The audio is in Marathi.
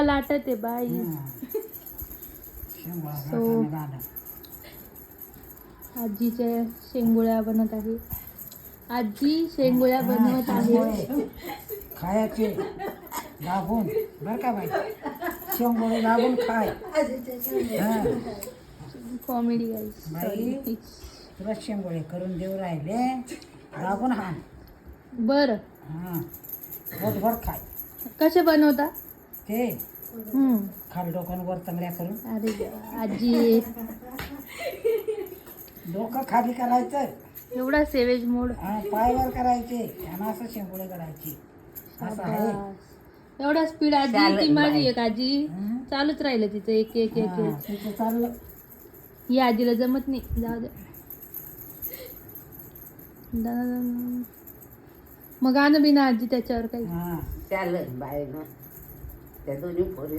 लाटत आहे बाई. So, आजीच्या शेंगोळ्या बनत आहे. आजी शेंगोळ्या बनवत आहे. खायचे दाबून बर का बाई, शेंगोळे दाबून खाय. कॉमेडी गाईस. बाई तुला शेंगोळे करून देऊ राहिले, दाबून हा. बर, हा पोटभर खाय. कसे बनवता ते खाली डोक्यानं वर तंगड्या करून. अरे देवा, आजी डोकं खाली करायचं, एवढा सेवेज मोड. पायवर करायचे आणि असं शेंगोळे करायचे. असं आहे. एवढा स्पीड आजी ती माझी एक आजी चालूच राहिलं तिचं एक एक एक एक. तिचं चाललं. ही आजीला जमत नाही, जाऊ दे. मग गाणं बिना आजी त्याच्यावर काही हा चालेल बाय ना त्या दोन्ही पोरी